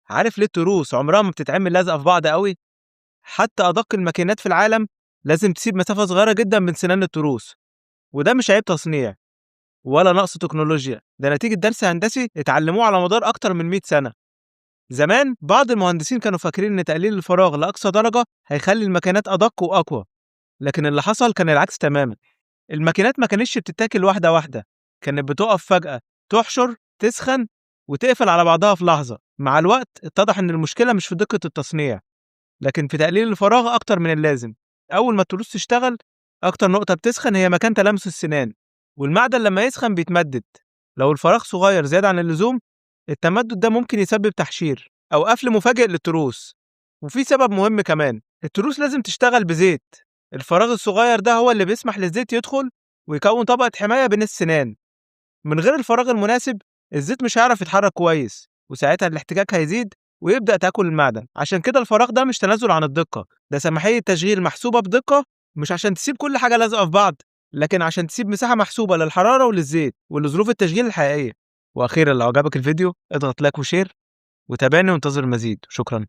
عارف ليه التروس عمرها ما بتتعمل لازقة في بعض قوي؟ حتى أدق الماكينات في العالم لازم تسيب مسافة صغيرة جدا بين سنان التروس، وده مش عيب تصنيع ولا نقص تكنولوجيا، ده نتيجة درس هندسي اتعلموه على مدار أكتر من 100 سنة. زمان بعض المهندسين كانوا فاكرين إن تقليل الفراغ لأقصى درجة هيخلي الماكينات أدق وأقوى، لكن اللي حصل كان العكس تماما. الماكينات ما كانتش بتتاكل واحدة واحدة، كانت بتقف فجأة، تحشر، تسخن، وتقفل على بعضها في لحظة. مع الوقت اتضح إن المشكلة مش في دقة التصنيع، لكن في تقليل الفراغ أكتر من اللازم. أول ما التروس تشتغل، أكتر نقطة بتسخن هي مكان تلامس السنان، والمعدن لما يسخن بيتمدد. لو الفراغ صغير زيادة عن اللزوم، التمدد ده ممكن يسبب تحشير أو قفل مفاجئ للتروس. وفي سبب مهم كمان، التروس لازم تشتغل بزيت. الفراغ الصغير ده هو اللي بيسمح للزيت يدخل ويكون طبقة حماية بين السنان. من غير الفراغ المناسب، الزيت مش هيعرف يتحرك كويس، وساعتها الاحتكاك هيزيد ويبدأ تاكل المعدن. عشان كده الفراغ ده مش تنازل عن الدقة، ده سماحية تشغيل محسوبة بدقة، مش عشان تسيب كل حاجة لازقة في بعض، لكن عشان تسيب مساحة محسوبة للحرارة وللزيت ولظروف التشغيل الحقيقية. وأخيرا لو عجبك الفيديو اضغط لايك وشير، وتابعني وانتظر المزيد. شكرا.